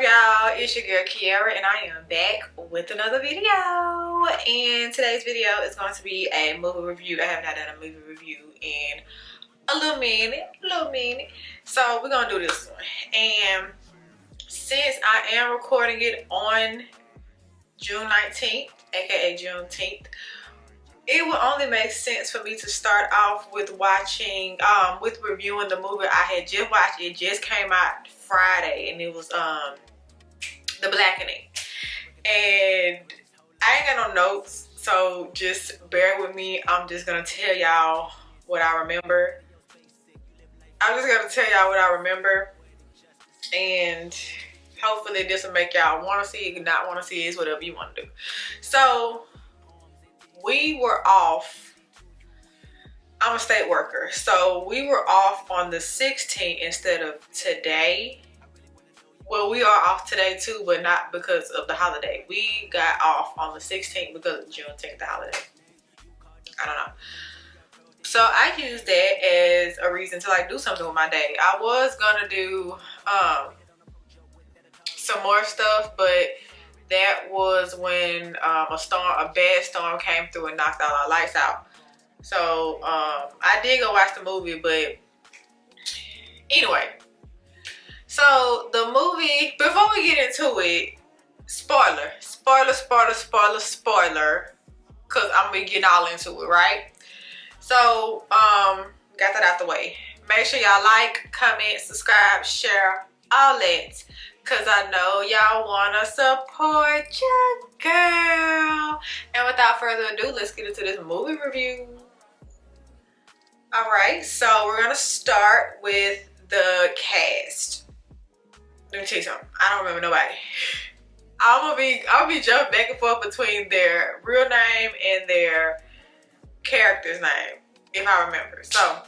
y'all? It's your girl Kiara and I am back with another video. And today's video is going to be a movie review. I have not done a movie review in a little minute. So we're gonna do this one. And since I am recording it on June 19th, aka Juneteenth, it would only make sense for me to start off with reviewing the movie I had just watched. It just came out Friday and it was The Blackening. And I ain't got no notes, so just bear with me. I'm just gonna tell y'all what I remember. And hopefully this will make y'all want to see it, not want to see it, whatever you want to do. So we were off. I'm a state worker, so we were off on the 16th instead of today. Well, we are off today too, but not because of the holiday. We got off on the 16th because of Juneteenth, the holiday. I don't know. So I used that as a reason to like do something with my day. I was gonna do some more stuff, but that was when a bad storm came through and knocked all our lights out. So I did go watch the movie, but anyway. So the movie, before we get into it, spoiler, cause I'm gonna get all into it, right? So got that out the way. Make sure y'all like, comment, subscribe, share, all that. Cause I know y'all wanna support your girl. And without further ado, let's get into this movie review. Alright, so we're gonna start with the cast. Let me tell you something. I don't remember nobody. I'll be jumping back and forth between their real name and their character's name, if I remember. So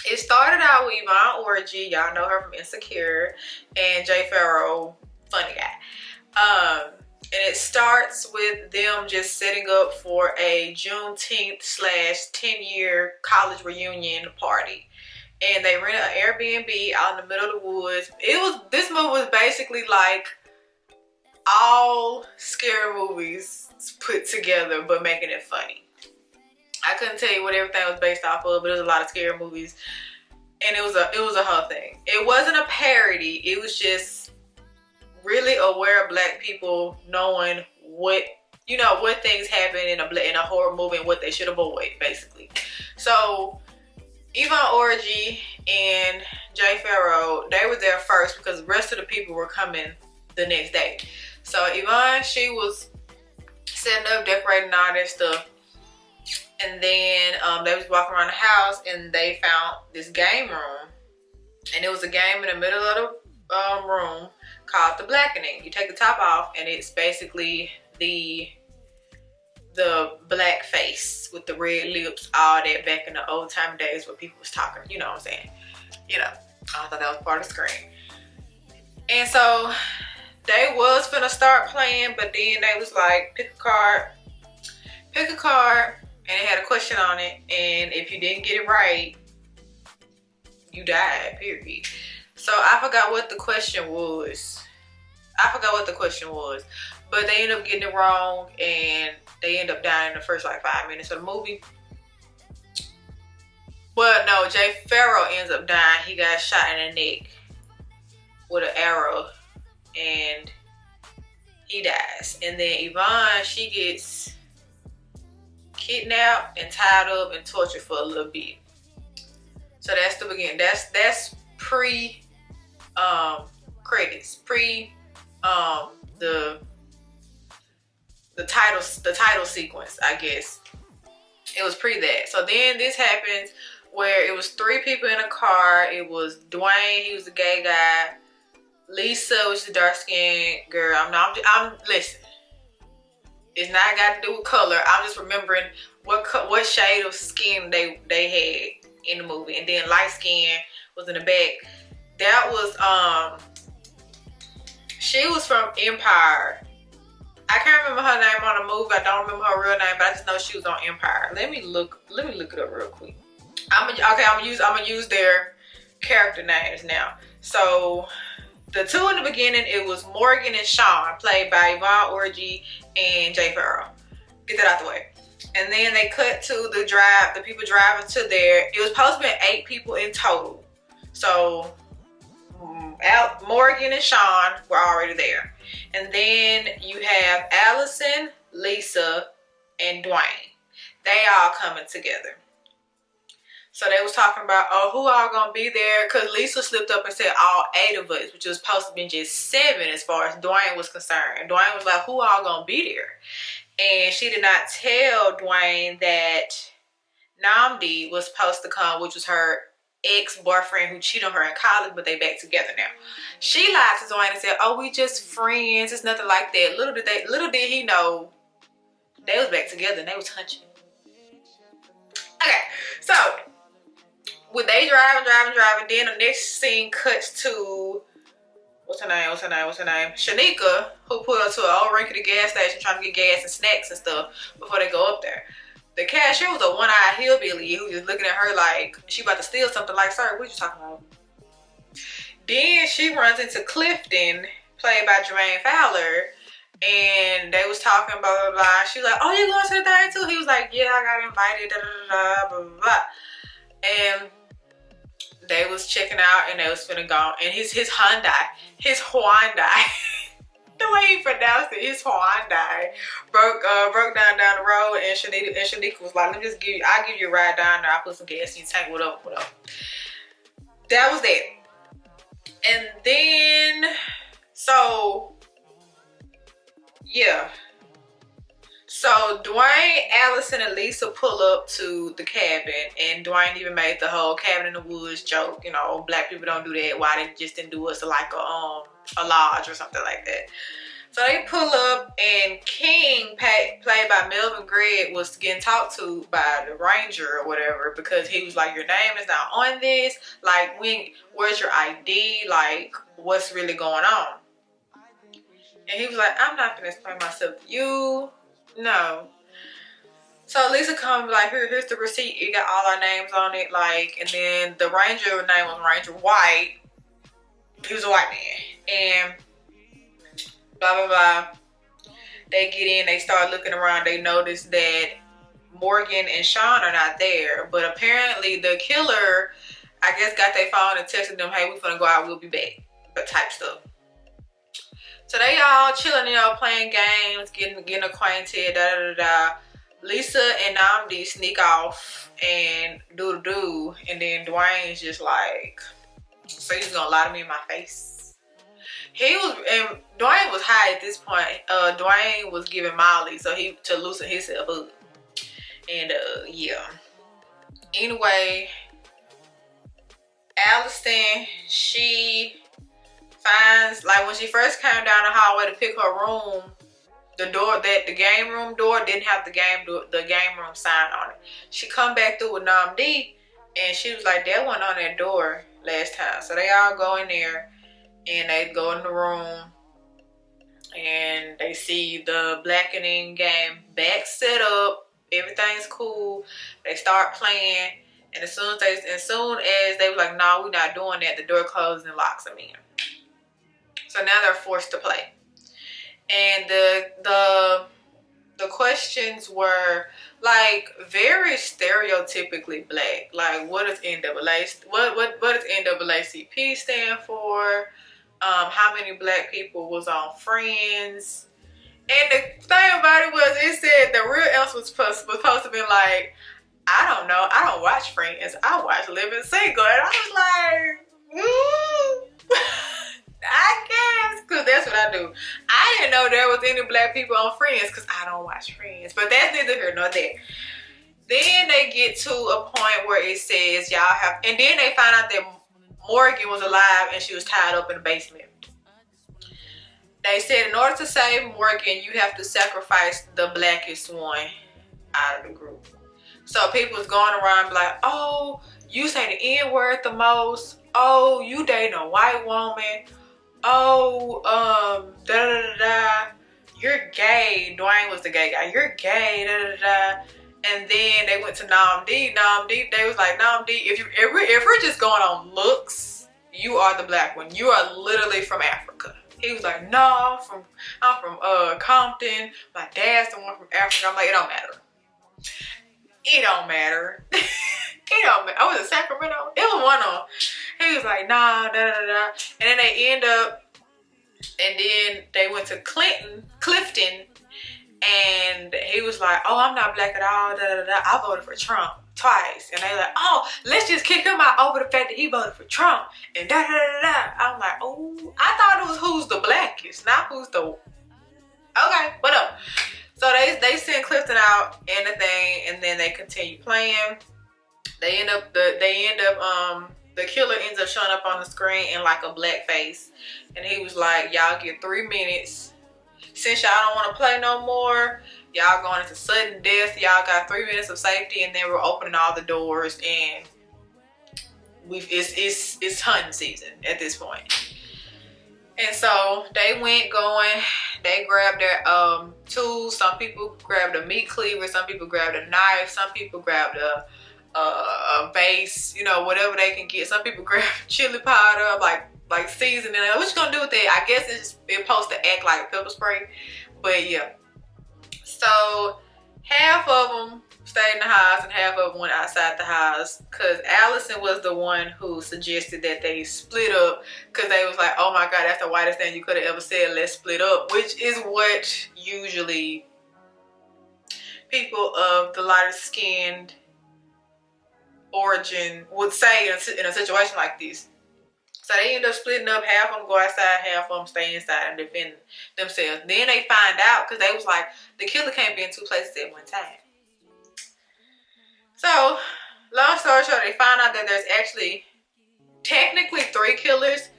it started out with Yvonne Orji, y'all know her from Insecure, and Jay Farrow, funny guy. And it starts with them just setting up for a Juneteenth / 10-year college reunion party. And they rented an Airbnb out in the middle of the woods. This movie was basically like all scary movies put together, but making it funny. I couldn't tell you what everything was based off of, but there's a lot of scary movies, and it was a whole thing. It wasn't a parody. It was just really aware of Black people knowing what things happen in a horror movie and what they should avoid, basically. So Yvonne Orji and Jay Farrow, they were there first because the rest of the people were coming the next day. So Yvonne, she was setting up, decorating, all that stuff. And then they was walking around the house and they found this game room. And it was a game in the middle of the room called The Blackening. You take the top off and it's basically the black face with the red lips, all that back in the old time days where people was talking, you know what I'm saying? You know, I thought that was part of the screen. And so they was finna start playing, but then they was like, pick a card, and it had a question on it, and if you didn't get it right, you died, period. So I forgot what the question was. But they ended up getting it wrong, and they end up dying in the first like 5 minutes of the movie. Well, no, Jay Farrow ends up dying. He got shot in the neck with an arrow, and he dies. And then Yvonne, she gets kidnapped and tied up and tortured for a little bit. So that's the beginning. That's pre credits, the title sequence, I guess. It was pre that. So then this happens where it was 3 people in a car. It was Dwayne, he was the gay guy. Lisa was the dark-skinned girl. Listen. It's not got to do with color. I'm just remembering what shade of skin they had in the movie. And then light skin was in the back. That was she was from Empire. I can't remember her name on the movie. I don't remember her real name, but I just know she was on Empire. Let me look it up real quick. I'm gonna use their character names now. So The two in the beginning, it was Morgan and Sean, played by Yvonne Orji and Jay Farrell. Get that out the way. And then they cut to the people driving to there. It was supposed to be 8 people in total. So Morgan and Sean were already there. And then you have Allison, Lisa, and Dwayne. They all coming together. So they was talking about, oh, who all gonna be there? Because Lisa slipped up and said all 8 of us, which was supposed to be just 7 as far as Dwayne was concerned. And Dwayne was like, who all gonna be there? And she did not tell Dwayne that Namdi was supposed to come, which was her ex-boyfriend who cheated on her in college, but they back together now. She lied to Dwayne and said, oh, we just friends. It's nothing like that. Little did he know they was back together and they was hunching. Okay, so when they driving, then the next scene cuts to what's her name? Shanika, who pulled up to an old rickety gas station trying to get gas and snacks and stuff before they go up there. The cashier was a one-eyed hillbilly who was looking at her like she about to steal something. Like, sir, what you talking about? Then she runs into Clifton, played by Jermaine Fowler, and they was talking blah blah blah. She was like, "Oh, you going to the thing too?" He was like, "Yeah, I got invited." Da da da blah blah blah. And they was checking out, and they was finna go. And his Hyundai, the way he pronounced it, his Hyundai broke down the road, and Shanika was like, "Let me just I'll give you a ride down there. I'll put some gas in your tank, whatever." That was it. And then, so yeah. So Dwayne, Allison, and Lisa pull up to the cabin, and Dwayne even made the whole cabin in the woods joke. You know, black people don't do that. Why they just didn't do us like a lodge or something like that. So they pull up, and King, played by Melvin Gregg, was getting talked to by the ranger or whatever, because he was like, your name is not on this. Like, where's your ID? Like, what's really going on? And he was like, I'm not gonna explain myself to you. No. So Lisa comes like, here's the receipt. You got all our names on it. Like, and then the ranger name was Ranger White. He was a white man. And blah, blah, blah. They get in. They start looking around. They notice that Morgan and Sean are not there. But apparently the killer, I guess, got their phone and texted them, hey, we're gonna go out. We'll be back. But type stuff. So they all chilling, you know, playing games, getting acquainted, da da da da. Lisa and Namdi sneak off and do, and then Dwayne's just like, so he's gonna lie to me in my face. And Dwayne was high at this point. Dwayne was giving Molly, so to loosen himself up. And yeah. Anyway, Allison, she finds, like, when she first came down the hallway to pick her room, the game room door didn't have the game room sign on it. She come back through with Namdi, and she was like, that wasn't on that door last time. So they all go in there, and they go in the room, and they see the Blackening game back set up. Everything's cool. They start playing, and as soon as they were like, no, we're not doing that, the door closes and locks them in. So now they're forced to play. And the questions were like very stereotypically black. Like, what does what does NAACP stand for? How many black people was on Friends? And the thing about it was, it said the real answer was supposed to be like, I don't know. I don't watch Friends. I watch Living Single. And I was like, I guess, because that's what I do. I didn't know there was any black people on Friends because I don't watch Friends. But that's neither here nor there. Then they get to a point where it says y'all have, and then they find out that Morgan was alive and she was tied up in the basement. They said in order to save Morgan, you have to sacrifice the blackest one out of the group. So people was going around like, oh, you say the N-word the most. Oh, you dating a white woman. Oh, da da da da. You're gay. Dwayne was the gay guy. You're gay. Da da da. And then they went to Namdi. They was like, Namdi, if we're just going on looks, you are the black one. You are literally from Africa. He was like, no, I'm from Compton. My dad's the one from Africa. I'm like, it don't matter. It don't matter. It don't matter. I was in Sacramento. It was one of them. He was like, nah, da da da. And then they end up, and then they went to Clifton, and he was like, oh, I'm not black at all, da da da. I voted for Trump twice. And they were like, oh, let's just kick him out over the fact that he voted for Trump, and da da da da. I'm like, oh, I thought it was who's the blackest, not who's the, okay, whatever. So they send Clifton out and the thing, and then they continue playing. The killer ends up showing up on the screen in like a black face, and he was like, y'all get 3 minutes. Since y'all don't want to play no more, y'all going into sudden death, y'all got 3 minutes of safety, and then we're opening all the doors, and it's hunting season at this point. And so they went going, they grabbed their tools. Some people grabbed a meat cleaver, some people grabbed a knife, some people grabbed a vase, you know, whatever they can get. Some people grabbed chili powder, like seasoning. What you gonna do with that? I guess it's supposed to act like pepper spray, but yeah. So half of them stayed in the house and half of them went outside the house, because Allison was the one who suggested that they split up, because they was like, oh my god, that's the whitest thing you could have ever said, let's split up, which is what usually people of the lighter skinned origin would say in a situation like this. So they end up splitting up. Half of them go outside, half of them stay inside and defend themselves. Then they find out, because they was like, the killer can't be in 2 places at one time. So, long story short, they find out that there's actually technically 3 killers.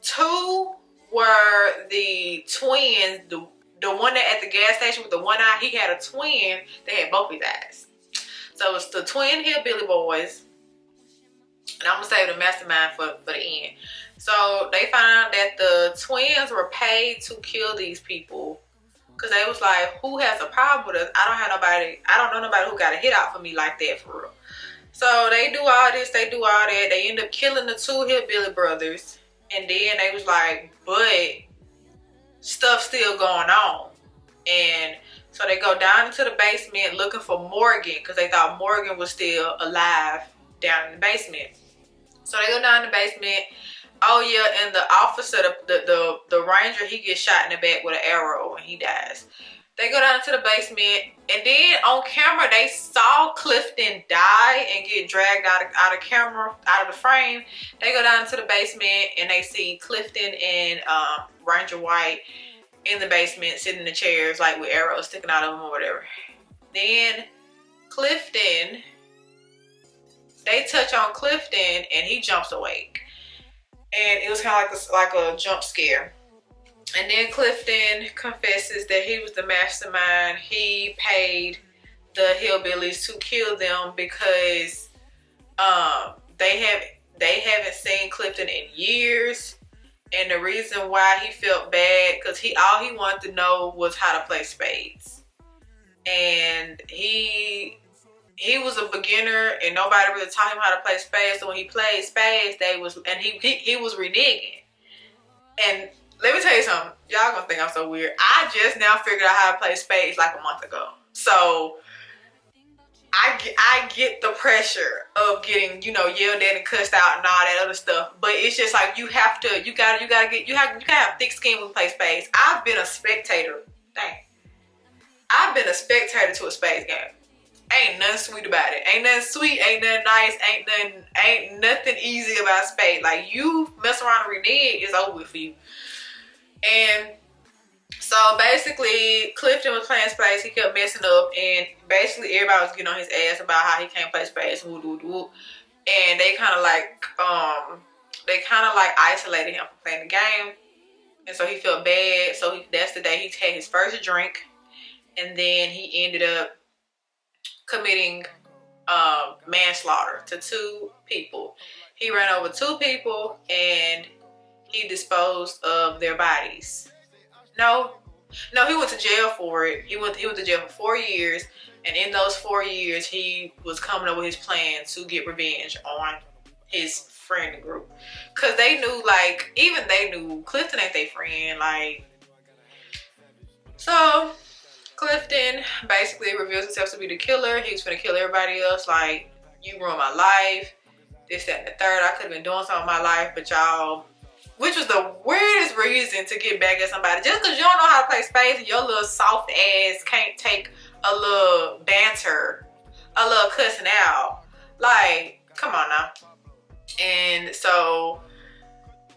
2 were the twins. The one that at the gas station with the one eye, he had a twin. They had both his eyes. So it's the twin hillbilly boys. And I'm going to save the mastermind for the end. So they found out that the twins were paid to kill these people, because they was like, who has a problem with us? I don't know nobody who got a hit out for me like that, for real. So they do all this, they do all that. They end up killing the 2 hillbilly brothers. And then they was like, but stuff's still going on. And so they go down into the basement looking for Morgan, because they thought Morgan was still alive down in the basement. So they go down in the basement. Oh yeah, and the officer, the ranger, he gets shot in the back with an arrow and he dies. They go down to the basement, and then on camera they saw Clifton die and get dragged out of the frame. They go down to the basement and they see Clifton and Ranger White in the basement sitting in the chairs, like with arrows sticking out of them or whatever. Then Clifton, they touch on Clifton and he jumps awake. And it was kind of like a jump scare. And then Clifton confesses that he was the mastermind. He paid the hillbillies to kill them because they haven't seen Clifton in years. And the reason why he felt bad, because all he wanted to know was how to play spades. And he was a beginner and nobody really taught him how to play spades. So when he played spades, he was reneging. And let me tell you something. Y'all gonna think I'm so weird. I just now figured out how to play spades like a month ago. So I get the pressure of getting, yelled at and cussed out and all that other stuff. But it's just like you gotta have thick skin when you play spades. I've been a spectator. I've been a spectator to a spades game. Ain't nothing sweet about it. Ain't nothing sweet, ain't nothing nice, ain't nothing easy about spades. Like, you mess around and renege, it's over with for you. And so basically, Clifton was playing spades. He kept messing up, and basically everybody was getting on his ass about how he can't play spades. And they kind of like isolated him from playing the game, and so he felt bad. So that's the day he had his first drink, and then he ended up committing manslaughter to 2 people. He ran over 2 people and he disposed of their bodies. No, he went to jail for it. He went to jail for 4 years, and in those 4 years he was coming up with his plan to get revenge on his friend group. Cause they knew, like, even they knew Clifton ain't their friend. Like, so Clifton basically reveals himself to be the killer. He was gonna kill everybody else. Like, you ruined my life. This, that, and the third. I could have been doing something in my life, but y'all, which was the weirdest reason to get back at somebody. Just because you don't know how to play spades and your little soft ass can't take a little banter, a little cussing out. Like, come on now. And so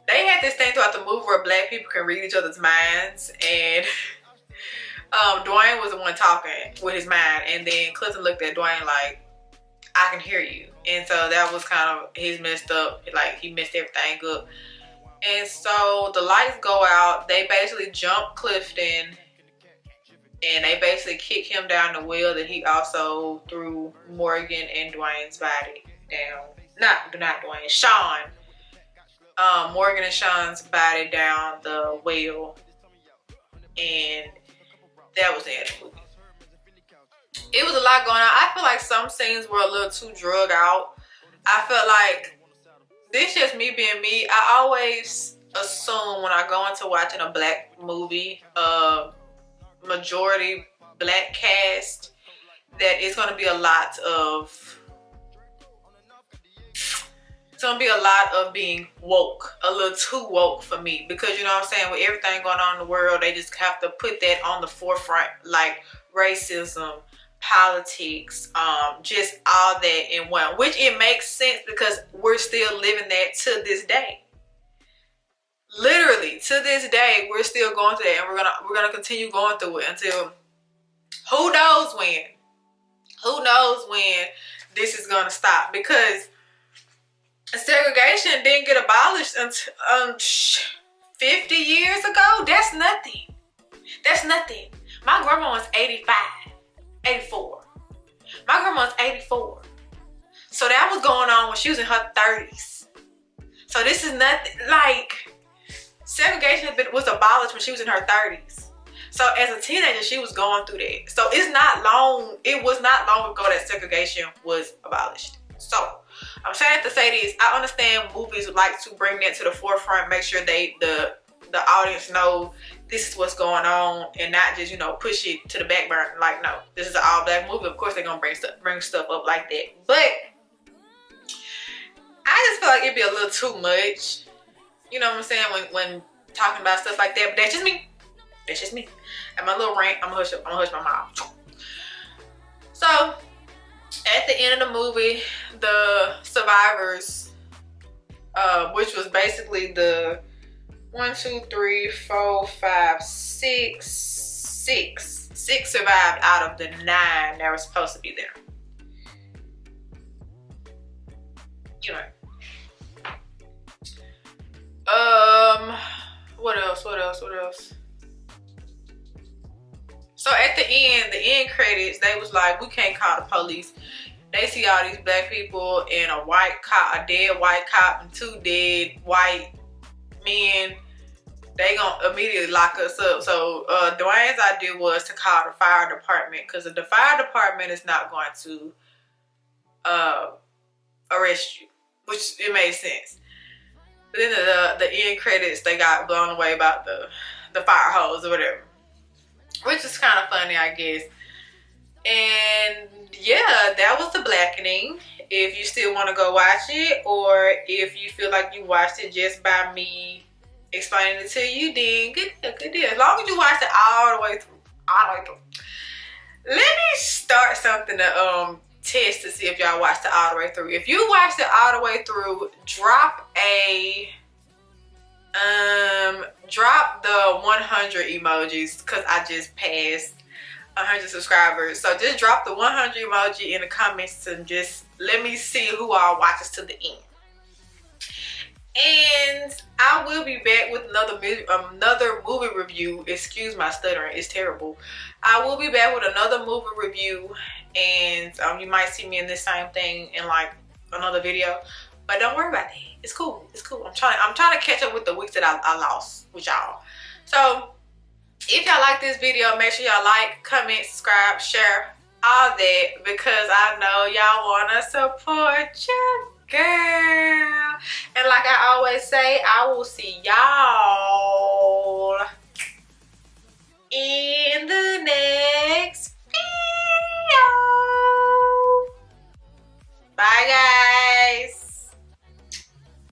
they had this thing throughout the movie where black people can read each other's minds, and Dwayne was the one talking with his mind, and then Clifton looked at Dwayne like, I can hear you. And so that was kind of his messed up, like he messed everything up. And so the lights go out, they basically jump Clifton, and they basically kick him down the well that he also threw Morgan and Dwayne's body down. Not Dwayne, Sean. Morgan and Sean's body down the well. And that was the end of the movie. It was a lot going on. I feel like some scenes were a little too drug out. I felt like, this just me being me, I always assume when I go into watching a black movie, majority black cast, that it's going to be a lot of, it's going to be a lot of being woke, a little too woke for me, because you know what I'm saying, with everything going on in the world, they just have to put that on the forefront, like racism, politics, just all that in one, which it makes sense because we're still living that to this day. Literally to this day, we're still going through that, and we're gonna continue going through it until who knows when this is gonna stop, because segregation didn't get abolished until 50 years ago. That's nothing. My grandma was 85, 84. My grandma was 84. So that was going on when she was in her 30s. So this is nothing, like, segregation was abolished when she was in her 30s. So as a teenager, she was going through that. So it was not long ago that segregation was abolished. So I'm saying to say this, I understand movies like to bring that to the forefront, make sure the audience know this is what's going on, and not just, you know, push it to the back burner. Like, no, this is an all black movie. Of course they're gonna bring stuff up like that. But I just feel like it'd be a little too much. You know what I'm saying? When talking about stuff like that. But that's just me. And my little rant, I'm gonna hush my mouth. So at the end of the movie, the survivors, which was basically the 6 survived out of the 9 that were supposed to be there. You know. What else? So at the end credits, they was like, we can't call the police. They see all these black people and a dead white cop and 2 dead white men. They gonna immediately lock us up. So Dwayne's idea was to call the fire department, because the fire department is not going to arrest you, which it made sense. But then the end credits, they got blown away about the fire hose or whatever, which is kind of funny, I guess. And yeah, that was the Blackening. If you still want to go watch it, or if you feel like you watched it just by me explaining it to you, then good deal. As long as you watched it all the way through. Let me start something to test to see if y'all watched it all the way through. If you watched it all the way through, drop the 100 emojis, because I just passed 100 subscribers. So just drop the 100 emoji in the comments and just let me see who all watches to the end. And I will be back with another movie review. Excuse my stuttering, it's terrible. I will be back with another movie review, and you might see me in this same thing in like another video. But don't worry about that. It's cool. I'm trying to catch up with the weeks that I lost with y'all. So if y'all like this video, make sure y'all like, comment, subscribe, share, all that, because I know y'all wanna support your Girl. And like I always say, I will see y'all in the next video. Bye, guys.